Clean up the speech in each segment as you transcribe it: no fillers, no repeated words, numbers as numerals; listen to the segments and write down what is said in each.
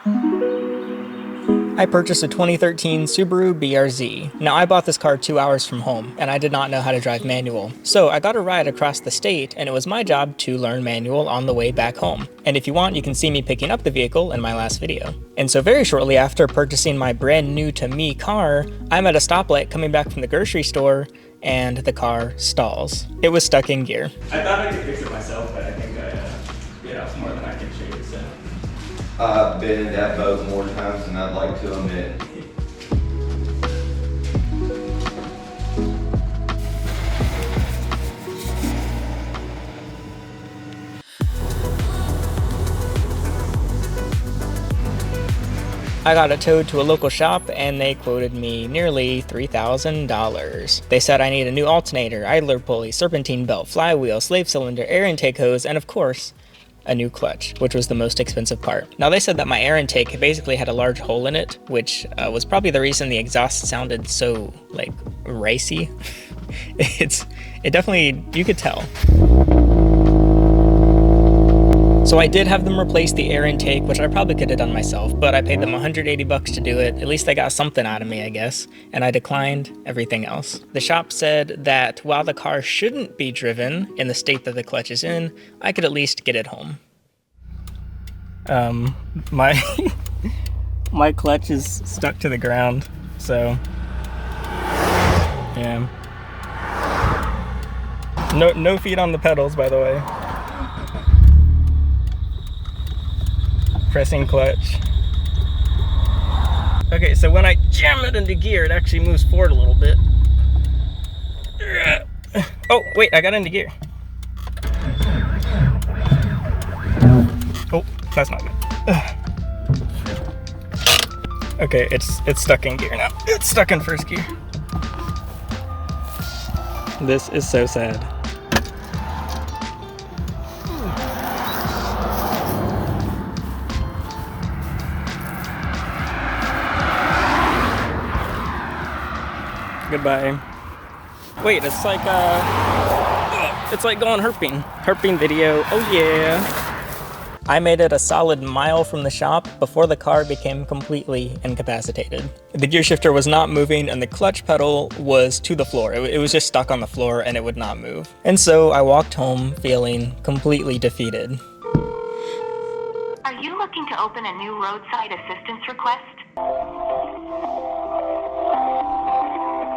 I purchased a 2013 Subaru BRZ. Now, I bought this car 2 hours from home, and I did not know how to drive manual. So I got a ride across the state, and it was my job to learn manual on the way back home. And if you want, you can see me picking up the vehicle in my last video. And so very shortly after purchasing my brand new to me car, I'm at a stoplight coming back from the grocery store, and the car stalls. It was stuck in gear. I thought I could fix it myself, but I think I bit off more than I can shake, so. I've been in that boat more times than I'd like to admit. I got it towed to a local shop and they quoted me nearly $3,000. They said I need a new alternator, idler pulley, serpentine belt, flywheel, slave cylinder, air intake hose, and of course, a new clutch, which was the most expensive part. Now they said that my air intake basically had a large hole in it, which was probably the reason the exhaust sounded so, like, racy. It definitely, you could tell. So I did have them replace the air intake, which I probably could have done myself, but I paid them $180 to do it. At least they got something out of me, I guess, and I declined everything else. The shop said that while the car shouldn't be driven in the state that the clutch is in, I could at least get it home. My clutch is stuck to the ground, so yeah. No feet on the pedals, by the way. Pressing clutch. Okay, so when I jam it into gear, it actually moves forward a little bit. Oh, wait, I got into gear. Oh, that's not good. Okay, it's stuck in gear now. It's stuck in first gear. This is so sad. Goodbye. Wait, it's like going herping. Herping video, oh yeah. I made it a solid mile from the shop before the car became completely incapacitated. The gear shifter was not moving and the clutch pedal was to the floor. It was just stuck on the floor and it would not move. And so I walked home feeling completely defeated. Are you looking to open a new roadside assistance request?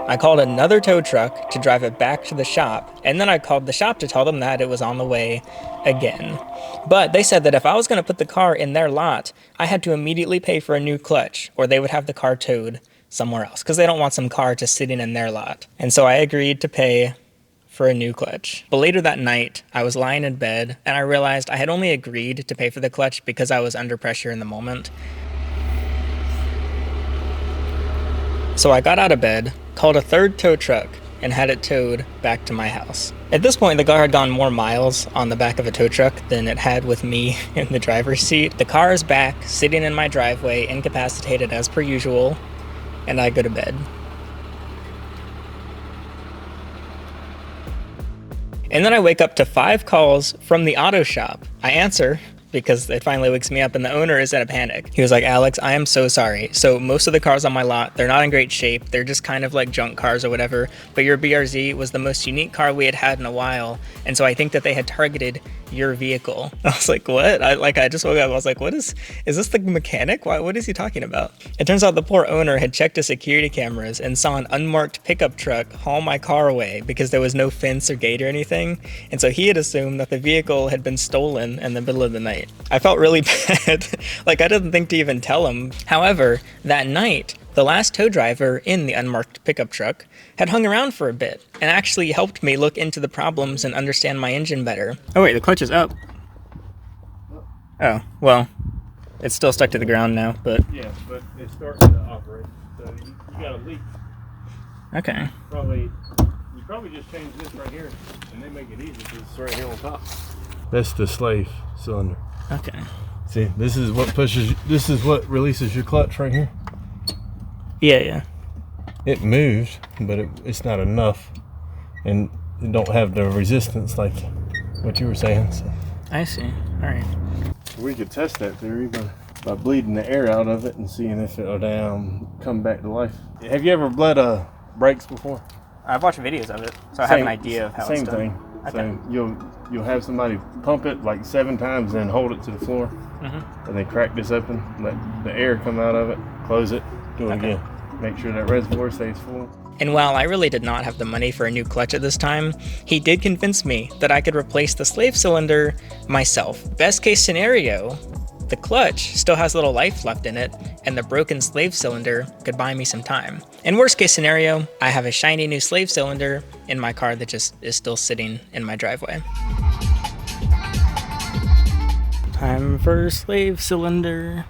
I called another tow truck to drive it back to the shop, and then I called the shop to tell them that it was on the way again. But they said that if I was going to put the car in their lot, I had to immediately pay for a new clutch, or they would have the car towed somewhere else, because they don't want some car just sitting in their lot. And so I agreed to pay for a new clutch. But later that night, I was lying in bed, and I realized I had only agreed to pay for the clutch because I was under pressure in the moment. So I got out of bed, called a third tow truck, and had it towed back to my house. At this point, the car had gone more miles on the back of a tow truck than it had with me in the driver's seat. The car is back, sitting in my driveway, incapacitated as per usual, and I go to bed. And then I wake up to 5 calls from the auto shop. I answer, because it finally wakes me up and the owner is in a panic. He was like, Alex, I am so sorry. So most of the cars on my lot, they're not in great shape. They're just kind of like junk cars or whatever. But your BRZ was the most unique car we had in a while. And so I think that they had targeted your vehicle. I was like, what? I just woke up. I was like, is this the mechanic? What is he talking about? It turns out the poor owner had checked his security cameras and saw an unmarked pickup truck haul my car away because there was no fence or gate or anything. And so he had assumed that the vehicle had been stolen in the middle of the night. I felt really bad. I didn't think to even tell him. However, that night, the last tow driver in the unmarked pickup truck had hung around for a bit and actually helped me look into the problems and understand my engine better. Oh wait, the clutch is up. Oh, well, it's still stuck to the ground now, but... Yeah, but it's starting to operate, so you got a leak. Okay. You probably just change this right here, and they make it easy because it's right here on top. That's the slave cylinder. Okay. See, this is what releases your clutch right here. Yeah. It moves, but it's not enough, and it don't have the resistance like what you were saying. So. I see. All right. We could test that theory, but by bleeding the air out of it and seeing if it'll come back to life. Have you ever bled brakes before? I've watched videos of it, so I have an idea of how it's done. Same thing. Okay. So you'll have somebody pump it like 7 times and then hold it to the floor, and then crack this open, let the air come out of it, close it, do it again. Make sure that reservoir stays full. And while I really did not have the money for a new clutch at this time, he did convince me that I could replace the slave cylinder myself. Best case scenario, the clutch still has a little life left in it, and the broken slave cylinder could buy me some time. In worst case scenario, I have a shiny new slave cylinder in my car that just is still sitting in my driveway. Time for slave cylinder.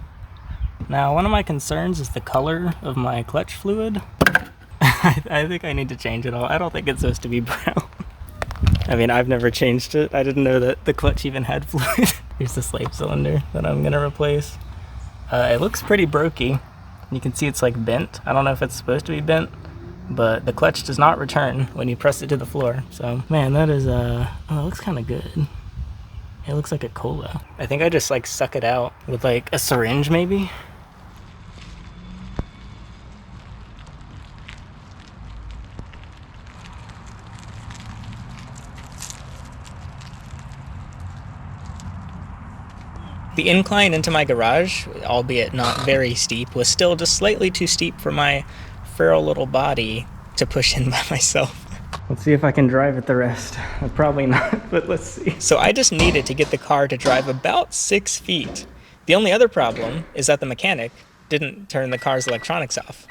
Now, one of my concerns is the color of my clutch fluid. I think I need to change it all. I don't think it's supposed to be brown. I mean, I've never changed it. I didn't know that the clutch even had fluid. Here's the slave cylinder that I'm gonna replace. It looks pretty brokey. You can see it's like bent. I don't know if it's supposed to be bent, but the clutch does not return when you press it to the floor. So, man, that is, oh, it looks kind of good. It looks like a cola. I think I just like suck it out with like a syringe maybe. The incline into my garage, albeit not very steep, was still just slightly too steep for my frail little body to push in by myself. Let's see if I can drive it the rest. Probably not, but let's see. So I just needed to get the car to drive about 6 feet. The only other problem is that the mechanic didn't turn the car's electronics off,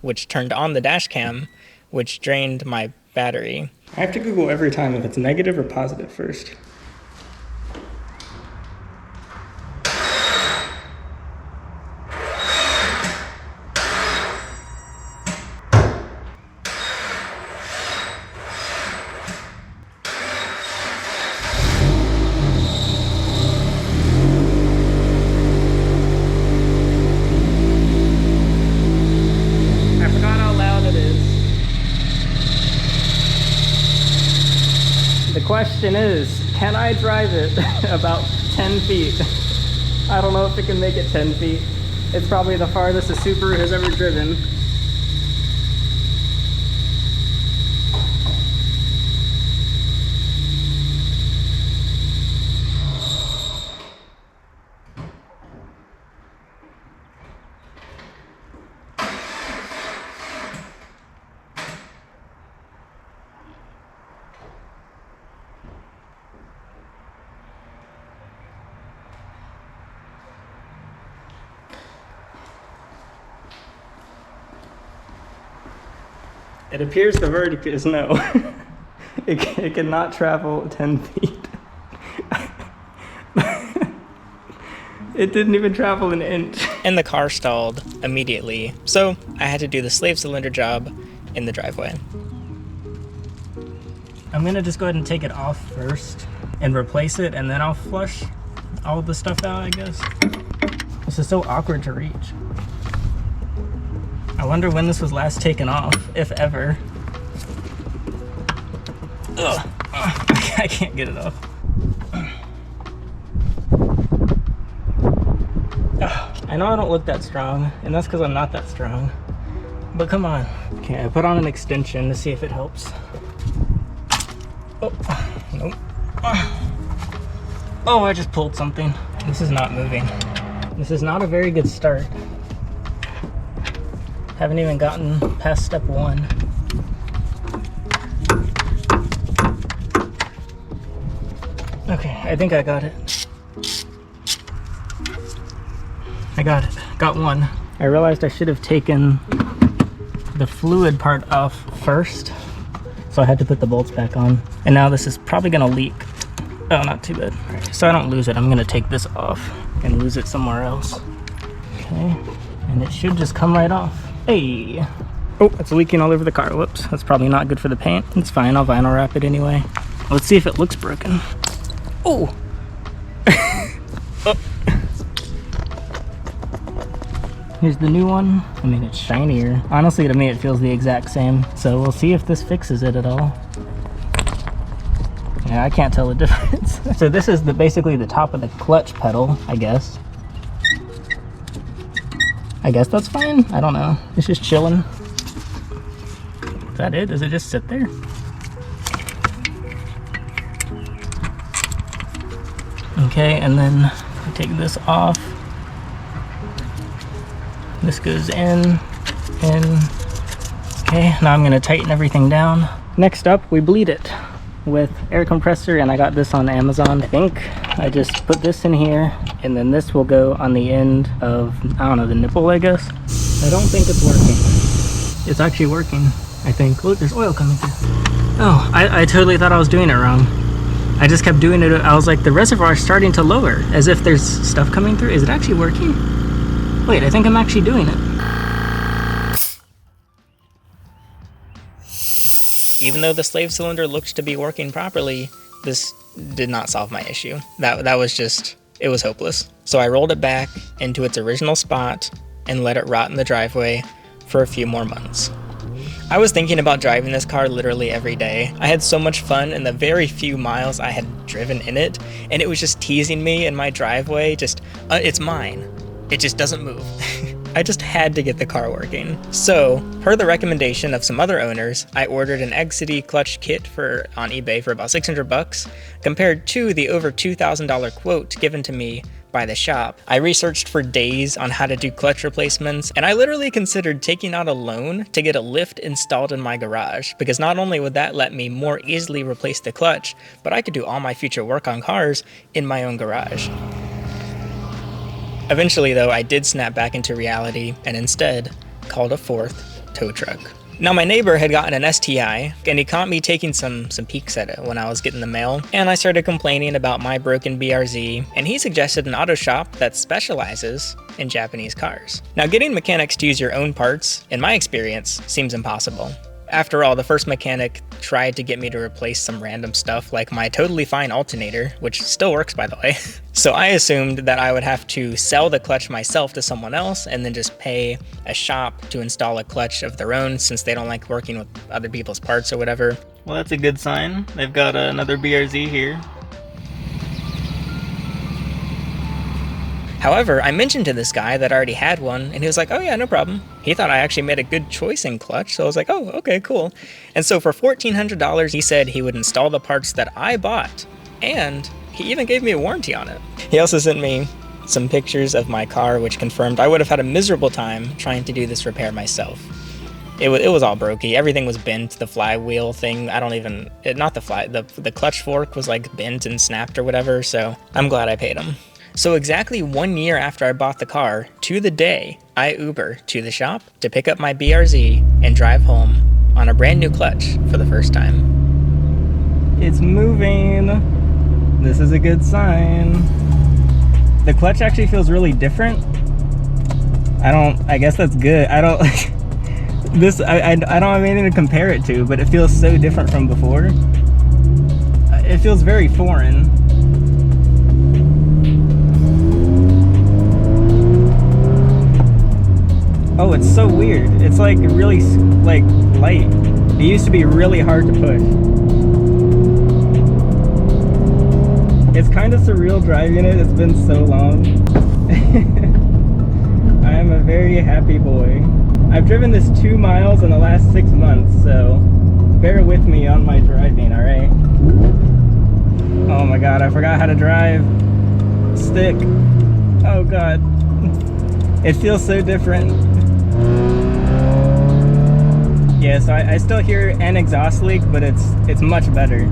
which turned on the dash cam, which drained my battery. I have to Google every time if it's negative or positive first. The question is, can I drive it about 10 feet? I don't know if it can make it 10 feet. It's probably the farthest a Subaru has ever driven. It appears the verdict is no. It cannot travel 10 feet. It didn't even travel an inch. And the car stalled immediately, so I had to do the slave cylinder job in the driveway. I'm gonna just go ahead and take it off first and replace it, and then I'll flush all the stuff out, I guess. This is so awkward to reach. I wonder when this was last taken off, if ever. Ugh. I can't get it off. I know I don't look that strong, and that's because I'm not that strong. But come on. Okay, I put on an extension to see if it helps. Oh, nope. Oh, I just pulled something. This is not moving. This is not a very good start. Haven't even gotten past step 1. Okay, I think I got it. I got it. Got one. I realized I should have taken the fluid part off first, so I had to put the bolts back on. And now this is probably gonna leak. Oh, not too bad. All right, so I don't lose it, I'm gonna take this off and lose it somewhere else. Okay, and it should just come right off. Hey! Oh, it's leaking all over the car. Whoops, that's probably not good for the paint. It's fine, I'll vinyl wrap it anyway. Let's see if it looks broken. Oh! Oh. Here's the new one. I mean, it's shinier. Honestly, to me, it feels the exact same. So we'll see if this fixes it at all. Yeah, I can't tell the difference. So this is basically the top of the clutch pedal, I guess. I guess that's fine. I don't know. It's just chilling. Is that it? Does it just sit there? Okay, and then I take this off. This goes in. Okay, now I'm gonna tighten everything down. Next up, we bleed it with air compressor, and I got this on Amazon. I think I just put this in here, and then this will go on the end of, I don't know, the nipple, I guess. I don't think it's working. It's actually working, I think. Look, there's oil coming through. Oh, I totally thought I was doing it wrong. I just kept doing it. I was like, the reservoir is starting to lower, as if there's stuff coming through. Is it actually working? Wait, I think I'm actually doing it. Even though the slave cylinder looked to be working properly, this did not solve my issue. That was just, it was hopeless. So I rolled it back into its original spot and let it rot in the driveway for a few more months. I was thinking about driving this car literally every day. I had so much fun in the very few miles I had driven in it, and it was just teasing me in my driveway, it's mine. It just doesn't move. I just had to get the car working. So, per the recommendation of some other owners, I ordered an Egg City clutch kit on eBay for about $600, compared to the over $2,000 quote given to me by the shop. I researched for days on how to do clutch replacements, and I literally considered taking out a loan to get a lift installed in my garage, because not only would that let me more easily replace the clutch, but I could do all my future work on cars in my own garage. Eventually, though, I did snap back into reality and instead called a fourth tow truck. Now, my neighbor had gotten an STI, and he caught me taking some peeks at it when I was getting the mail, and I started complaining about my broken BRZ, and he suggested an auto shop that specializes in Japanese cars. Now, getting mechanics to use your own parts, in my experience, seems impossible. After all, the first mechanic tried to get me to replace some random stuff like my totally fine alternator, which still works by the way. So I assumed that I would have to sell the clutch myself to someone else and then just pay a shop to install a clutch of their own, since they don't like working with other people's parts or whatever. Well, that's a good sign. They've got another BRZ here. However, I mentioned to this guy that I already had one, and he was like, oh yeah, no problem. He thought I actually made a good choice in clutch, so I was like, oh, okay, cool. And so for $1,400, he said he would install the parts that I bought, and he even gave me a warranty on it. He also sent me some pictures of my car, which confirmed I would have had a miserable time trying to do this repair myself. It was all brokey. Everything was bent. The flywheel thing, the clutch fork was like bent and snapped or whatever, so I'm glad I paid him. So exactly 1 year after I bought the car, to the day, I Uber to the shop to pick up my BRZ and drive home on a brand new clutch for the first time. It's moving. This is a good sign. The clutch actually feels really different. I guess that's good. I don't have anything to compare it to, but it feels so different from before. It feels very foreign. Oh, it's so weird. It's like really light. It used to be really hard to push. It's kind of surreal driving it. It's been so long. I am a very happy boy. I've driven this 2 miles in the last 6 months, so bear with me on my driving, alright? Oh my god, I forgot how to drive. Stick. Oh god. It feels so different. Yeah, so I still hear an exhaust leak, but it's much better.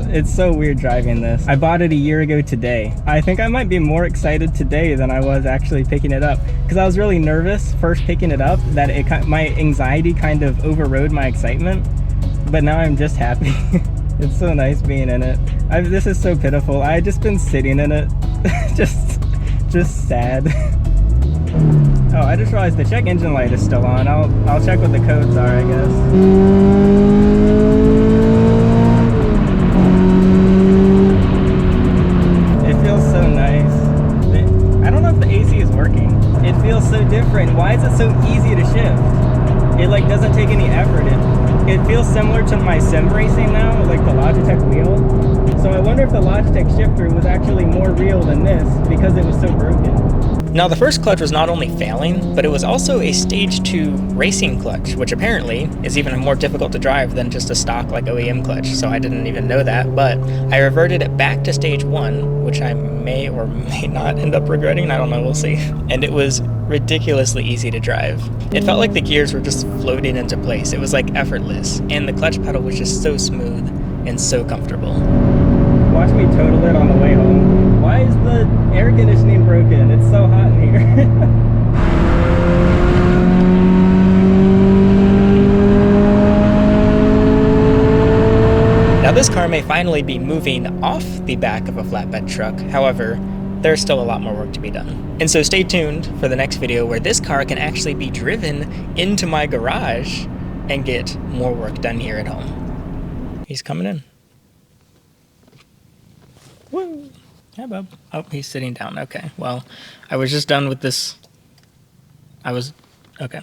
It's so weird driving this. I bought it a year ago today. I think I might be more excited today than I was actually picking it up, because I was really nervous first picking it up that my anxiety kind of overrode my excitement, but now I'm just happy. It's so nice being in it. This is so pitiful. I've just been sitting in it. just sad. Oh, I just realized the check engine light is still on. I'll check what the codes are, I guess. It feels so nice. I don't know if the AC is working. It feels so different. Why is it so easy to shift? It like doesn't take any effort. It feels similar to my sim racing now, like the Logitech wheel. So I wonder if the Logitech shift-through was actually more real than this because it was so broken. Now the first clutch was not only failing, but it was also a stage 2 racing clutch, which apparently is even more difficult to drive than just a stock like OEM clutch, so I didn't even know that, but I reverted it back to stage 1, which I may or may not end up regretting, I don't know, we'll see. And it was ridiculously easy to drive. It felt like the gears were just floating into place. It was like effortless, and the clutch pedal was just so smooth and so comfortable. Watch me total it on the way home. Why is the air conditioning broken? It's so hot in here. Now this car may finally be moving off the back of a flatbed truck. However, there's still a lot more work to be done. And so stay tuned for the next video where this car can actually be driven into my garage and get more work done here at home. He's coming in. Woo! Hi, bub. Oh, he's sitting down. Okay, well, I was just done with this. Okay.